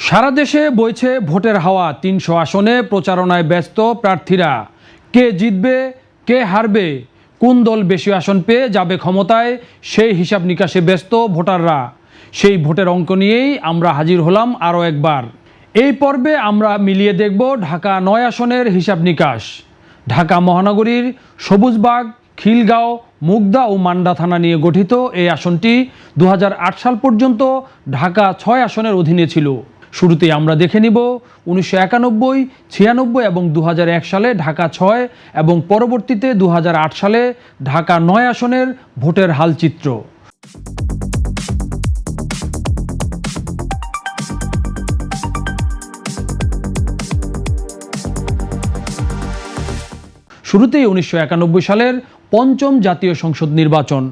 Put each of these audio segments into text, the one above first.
সারা দেশে বইছে ভোটের হাওয়া। ৩০০ আসনে প্রচারণায় ব্যস্ত প্রার্থীরা। কে জিতবে, কে হারবে, কোন দল বেশি আসন পেয়ে যাবে ক্ষমতায়, সেই হিসাব নিকাশে ব্যস্ত ভোটাররা। সেই ভোটের অঙ্ক নিয়েই আমরা হাজির হলাম আরও একবার। এই পর্বে আমরা মিলিয়ে দেখব ঢাকা ৯ আসনের হিসাব নিকাশ। ঢাকা মহানগরীর সবুজবাগ, খিলগাঁও, মুগদা ও মান্ডা থানা নিয়ে গঠিত এই আসনটি ২০০৮ সাল পর্যন্ত ঢাকা ৬ আসনের অধীনে ছিল। শুরুতেই আমরা দেখে নিব ১৯৯১, ৯৬ এবং ২০০১ সালে ঢাকা ৬ এবং পরবর্তীতে ২০০৮ সালে ঢাকা ৯ আসনের ভোটের হালচিত্র। শুরুতেই ১৯৯১ সালের পঞ্চম জাতীয় সংসদ নির্বাচন।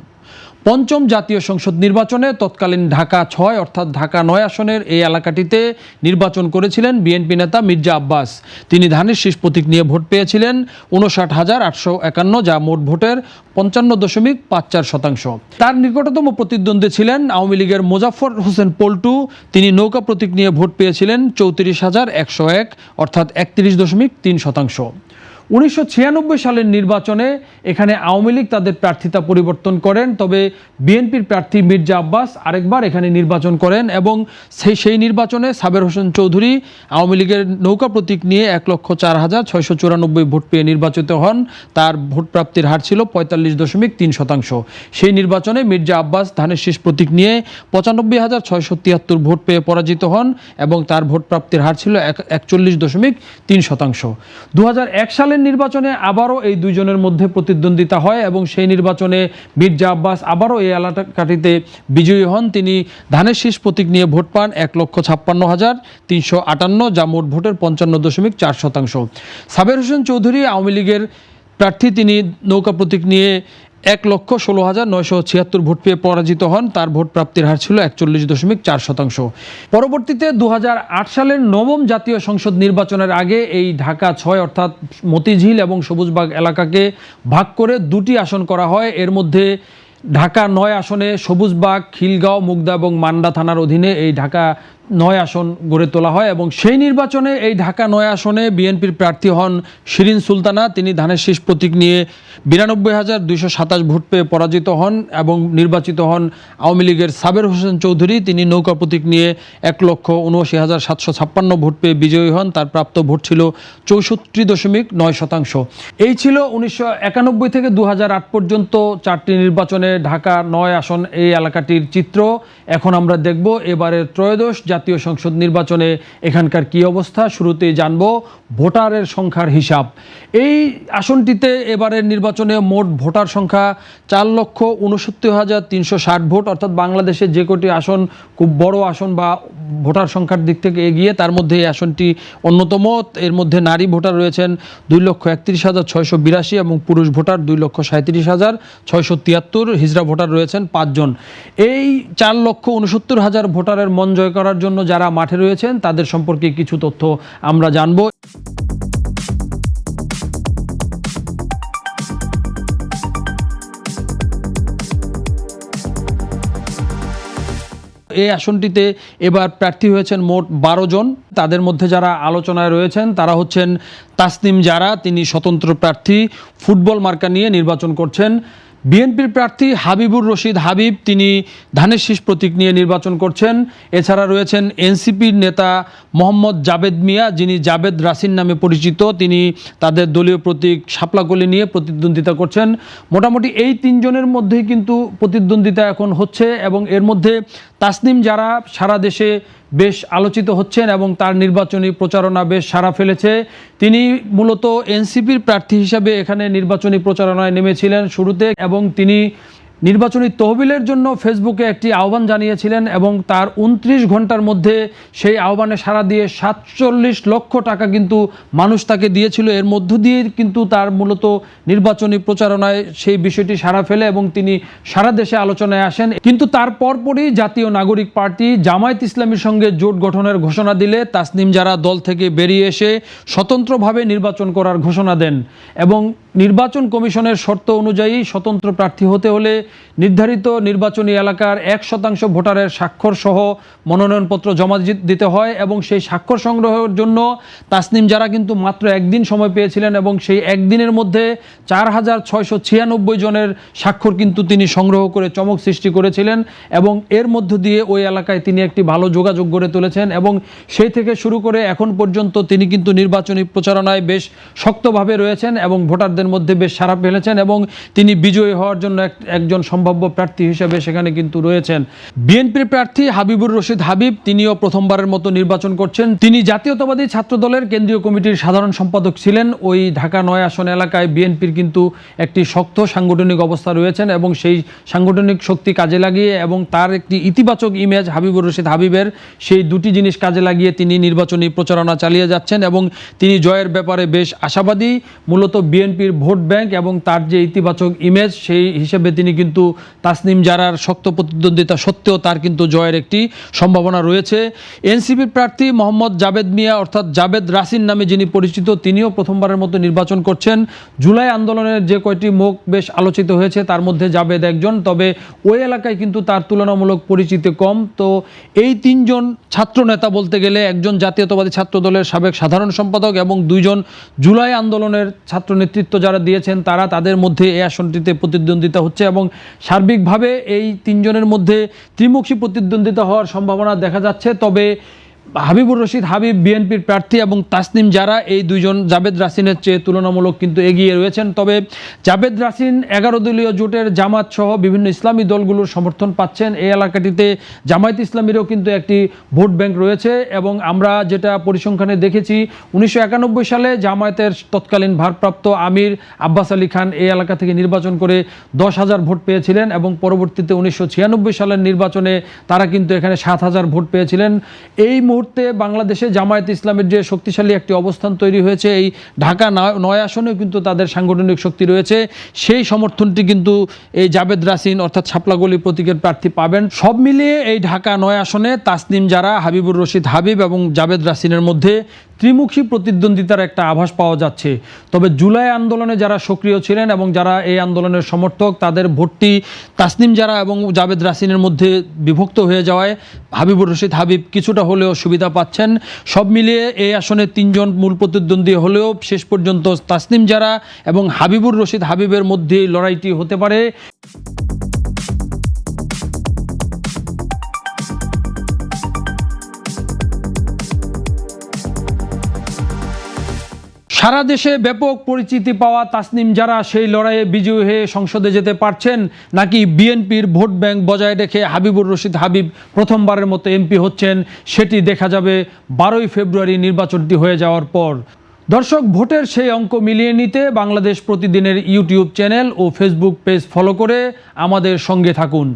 পঞ্চম জাতীয় সংসদ নির্বাচনে তৎকালীন ঢাকা ৬ অর্থাৎ ঢাকা ৯ আসনের এই এলাকাটিতে নির্বাচন করেছিলেন বিএনপি নেতা মির্জা আব্বাস। তিনি ধানের শীষ প্রতীক নিয়ে ভোট পেয়েছিলেন ৫৯,৮৫১, যা মোট ভোটের ৫৫.৫৪%। তার নিকটতম প্রতিদ্বন্দ্বী ছিলেন আওয়ামী লীগের মোজাফফর হোসেন পল্টু। তিনি নৌকা প্রতীক নিয়ে ভোট পেয়েছিলেন ৩৪,১০১, অর্থাৎ ৩১.৩%। ১৯৯৬ সালের নির্বাচনে এখানে আওয়ামী লীগ তাদের প্রার্থিতা পরিবর্তন করেন, তবে বিএনপির প্রার্থী মির্জা আব্বাস আরেকবার এখানে নির্বাচন করেন এবং সেই নির্বাচনে সাবের হোসেন চৌধুরী আওয়ামী লীগের নৌকা প্রতীক নিয়ে ১,০৪,৬৯৪ ভোট পেয়ে নির্বাচিত হন। তার ভোট প্রাপ্তির হার ছিল ৪৫.৩%। সেই নির্বাচনে মির্জা আব্বাস ধানের শীষ প্রতীক নিয়ে ৯৫,৬৭৩ ভোট পেয়ে পরাজিত হন এবং তার ভোট প্রাপ্তির হার ছিল ৪১.৩%। ২০০১ সালের নির্বাচনে আবারও এই দুইজনের মধ্যে প্রতিদ্বন্দ্বিতা হয় এবং সেই নির্বাচনে মির্জা আব্বাস আবারও এই এলাকাটিতে বিজয়ী হন। তিনি ধানের শীষ প্রতীক নিয়ে ভোট পান ১,৫৬,৩৫৮, যা মোট ভোটের ৫৫.৪%। সাবের হোসেন চৌধুরী আওয়ামী লীগের প্রার্থী, তিনি নৌকা প্রতীক নিয়ে ১,১৬,৯৭৬ ভোট পেয়ে পরাজিত হন। তার ভোট প্রাপ্তির হার ছিল ৪১.৪%। পরবর্তীতে ২০০৮ সালের নবম জাতীয় সংসদ নির্বাচনের আগে এই ঢাকা ৬ অর্থাৎ মতিঝিল এবং সবুজবাগ এলাকাকে ভাগ করে দুটি আসন করা হয়। এর মধ্যে ঢাকা ৯ আসনে সবুজবাগ, খিলগাঁও, মুগদা এবং মান্ডা থানার অধীনে এই ঢাকা ৯ আসন গড়ে তোলা হয় এবং সেই নির্বাচনে এই ঢাকা ৯ আসনে বিএনপির প্রার্থী হন শিরিন সুলতানা। তিনি ধানের শীষ প্রতীক নিয়ে ৯২,২২৭ ভোট পেয়ে পরাজিত হন এবং নির্বাচিত হন আওয়ামী লীগের সাবের হোসেন চৌধুরী। তিনি নৌকা প্রতীক নিয়ে ১,৭৯,৭৫৬ ভোট পেয়ে বিজয়ী হন। তার প্রাপ্ত ভোট ছিল ৬৪.৯%। এই ছিল ১৯৯১ থেকে ২০০৮ পর্যন্ত ৪টি নির্বাচনে ঢাকা ৯ আসন এই এলাকাটির চিত্র। এখন আমরা দেখব এবারের ত্রয়োদশ জাতীয় সংসদ নির্বাচনে এখানকার কি অবস্থা। শুরুতেই জানব ভোটারের সংখ্যার হিসাব। এই আসনটিতে এবারের নির্বাচনে মোট ভোটার সংখ্যা ৪,৬৯,৩৬০ ভোট, অর্থাৎ বাংলাদেশের যে কটি আসন খুব বড় আসন বা ভোটার সংখ্যার দিক থেকে এগিয়ে, তার মধ্যে এই আসনটি অন্যতম। এর মধ্যে নারী ভোটার রয়েছেন ২,৩১,৬৮২ এবং পুরুষ ভোটার ২,৩৭,৬৭৩। হিজড়া ভোটার রয়েছেন ৫ জন। এই ৪,৬৯,০০০ ভোটারের মন জয় করার জন্য যারা মাঠে রয়েছেন তাদের সম্পর্কে কিছু তথ্য আমরা জানব। এই আসনটিতে এবার প্রার্থী হয়েছেন মোট ১২ জন। তাদের মধ্যে যারা আলোচনায় রয়েছেন তারা হচ্ছেন তাসনিম জারা, তিনি স্বতন্ত্র প্রার্থী, ফুটবল মার্কা নিয়ে নির্বাচন করছেন। বিএনপির প্রার্থী হাবিবুর রশিদ হাবিব, তিনি ধানের শীষ প্রতীক নিয়ে নির্বাচন করছেন। এছাড়া রয়েছেন এনসিপির নেতা মোহাম্মদ জাবেদ মিয়া, যিনি জাবেদ রাসিন নামে পরিচিত। তিনি তাদের দলীয় প্রতীক শাপলাকলি নিয়ে প্রতিদ্বন্দ্বিতা করছেন। মোটামুটি এই ৩ জনের মধ্যেই কিন্তু প্রতিদ্বন্দ্বিতা এখন হচ্ছে এবং এর মধ্যে তাসনিম যারা সারা দেশে বেশ আলোচিত হচ্ছেন এবং তার নির্বাচনী প্রচারণা বেশ সাড়া ফেলেছে। তিনি মূলত এনসিপির প্রার্থী হিসাবে এখানে নির্বাচনী প্রচারণায় নেমেছিলেন শুরুতে এবং তিনি নির্বাচনী তহবিলের জন্য ফেসবুকে একটি আহ্বান জানিয়েছিলেন এবং তার ২৯ ঘন্টার মধ্যে সেই আহ্বানে সাড়া দিয়ে ৪৭ লক্ষ টাকা কিন্তু মানুষ তাকে দিয়েছিল। এর মধ্য দিয়ে কিন্তু তার মূলত নির্বাচনী প্রচারণায় সেই বিষয়টি সাড়া ফেলে এবং তিনি সারা দেশে আলোচনায় আসেন। কিন্তু তার পরপরই জাতীয় নাগরিক পার্টি জামায়াত ইসলামীর সঙ্গে জোট গঠনের ঘোষণা দিলে তাসনিম জারা দল থেকে বেরিয়ে এসে স্বতন্ত্রভাবে নির্বাচন করার ঘোষণা দেন এবং নির্বাচন কমিশনের শর্ত অনুযায়ী স্বতন্ত্র প্রার্থী হতে হলে নির্ধারিত নির্বাচনী এলাকার 1% ভোটারের স্বাক্ষর সহ মনোনয়নপত্র জমা দিতে হয় এবং সেই স্বাক্ষর সংগ্রহের জন্য তাসনিম জারা কিন্তু মাত্র একদিন সময় পেয়েছিলেন এবং সেই একদিনের মধ্যে 4696 জনের স্বাক্ষর কিন্তু তিনি সংগ্রহ করে চমক সৃষ্টি করেছিলেন এবং এর মধ্য দিয়ে ওই এলাকায় তিনি একটি ভালো যোগাযোগ গড়ে তুলেছেন এবং সেই থেকে শুরু করে এখন পর্যন্ত তিনি কিন্তু নির্বাচনী প্রচারণায় বেশ শক্তভাবে রয়েছেন এবং ভোটারদের মধ্যে বেশ সাড়া ফেলেছেন এবং তিনি বিজয়ী হওয়ার জন্য একজন সম্ভাব্য প্রার্থী হিসেবে সেখানে কিন্তু রয়েছেন। বিএনপির প্রার্থী হাবিবুর রশিদ হাবিব, তিনিও প্রথমবারের মতো নির্বাচন করছেন। তিনি জাতীয়তাবাদী ছাত্র দলের কেন্দ্রীয় কমিটির সাধারণ সম্পাদক ছিলেন। ওই ঢাকা ৯ আসন এলাকায় বিএনপির কিন্তু একটি শক্ত সাংগঠনিক অবস্থা রয়েছেন এবং সেই সাংগঠনিক শক্তি কাজে লাগিয়ে এবং তার একটি ইতিবাচক ইমেজ হাবিবুর রশিদ হাবিবের, সেই দুটি জিনিস কাজে লাগিয়ে তিনি নির্বাচনী প্রচারণা চালিয়ে যাচ্ছেন এবং তিনি জয়ের ব্যাপারে বেশ আশাবাদী। মূলত বিএনপির ভোট ব্যাংক এবং তার যে ইতিবাচক ইমেজ, সেই হিসেবে তিনি কিন্তু তাসনিম জারার শক্ত প্রতিদ্বন্দ্বিতা সত্ত্বেও তার কিন্তু জয়ের একটি সম্ভাবনা রয়েছে। এনসিপির প্রার্থী মোহাম্মদ জাবেদ মিয়া অর্থাৎ জাবেদ রাসিন নামে যিনি পরিচিত, তিনিও প্রথমবারের মতো নির্বাচন করছেন। জুলাই আন্দোলনের যে কয়টি মুখ বেশ আলোচিত হয়েছে তার মধ্যে জাবেদ একজন, তবে ওই এলাকায় কিন্তু তার তুলনামূলক পরিচিতি কম। তো এই তিনজন ছাত্র নেতা বলতে গেলে একজন জাতীয়তাবাদী ছাত্র দলের সাবেক সাধারণ সম্পাদক এবং দুইজন জুলাই আন্দোলনের ছাত্র নেতৃত্ব যারা দিয়েছেন তাদের মধ্যে এই আসনটিতে প্রতিদ্বন্দ্বিতা হচ্ছে এবং সার্বিকভাবে এই তিনজনের মধ্যে ত্রিমুখী প্রতিদ্বন্দ্বিতা হওয়ার সম্ভাবনা দেখা যাচ্ছে। তবে হাবিবুর রশিদ হাবিব বিএনপির প্রার্থী এবং তাসনিম জারা এই দুইজন জাবেদ রাসিনের চেয়ে তুলনামূলক কিন্তু এগিয়ে রয়েছেন। তবে জাবেদ রাসিন 11 দলীয় জোটের জামাত সহ বিভিন্ন ইসলামী দলগুলোর সমর্থন পাচ্ছেন। এই এলাকাটিতে জামায়াত ইসলামীরও কিন্তু একটি ভোট ব্যাংক রয়েছে এবং আমরা যেটা পরিসংখ্যানে দেখেছি 1991 সালে জামায়াতের তৎকালীন ভারপ্রাপ্ত আমির আব্বাস আলী খান এই এলাকা থেকে নির্বাচন করে 10,000 ভোট পেয়েছিলেন এবং পরবর্তীতে 1996 সালের নির্বাচনে তারা কিন্তু এখানে 7,000 ভোট পেয়েছিলেন। এই মুহূর্তে বাংলাদেশে জামায়াত ইসলামের যে শক্তিশালী একটি অবস্থান তৈরি হয়েছে, এই ঢাকা 9 আসনেও কিন্তু তাদের সাংগঠনিক শক্তি রয়েছে, সেই সমর্থনটি কিন্তু এই জাবেদ রাসিন অর্থাৎ শাপলাগলি প্রতীকের প্রার্থী পাবেন। সব মিলিয়ে এই ঢাকা 9 আসনে তাসনিম জারা, হাবিবুর রশিদ হাবিব এবং জাবেদ রাসিনের মধ্যে ত্রিমুখী প্রতিদ্বন্দ্বিতার একটা আভাস পাওয়া যাচ্ছে। তবে জুলাই আন্দোলনে যারা সক্রিয় ছিলেন এবং যারা এই আন্দোলনের সমর্থক, তাদের ভোটটি তাসনিম জারা এবং জাবেদ রাসিনের মধ্যে বিভক্ত হয়ে যাওয়ায় হাবিবুর রশিদ হাবিব কিছুটা হলেও সুবিধা পাচ্ছেন। সব মিলিয়ে এই আসনে তিনজন মূল প্রতিদ্বন্দ্বী হলেও শেষ পর্যন্ত তাসনিম জারা এবং হাবিবুর রশিদ হাবিবের মধ্যে লড়াইটি হতে পারে। সারা দেশে ব্যাপক পরিচিতি পাওয়া তাসনিম জারা সেই লড়াইয়ে বিজয়ী হয়ে সংসদে যেতে পারছেন, নাকি বিএনপির ভোট ব্যাংক বজায় রেখে হাবিবুর রশিদ হাবিব প্রথমবারের মতো এমপি হচ্ছেন, সেটি দেখা যাবে 12ই ফেব্রুয়ারি নির্বাচনটি হয়ে যাওয়ার পর। দর্শক, ভোটের সেই অঙ্ক মিলিয়ে নিতে বাংলাদেশ প্রতিদিনের ইউটিউব চ্যানেল ও ফেসবুক পেজ ফলো করে আমাদের সঙ্গে থাকুন।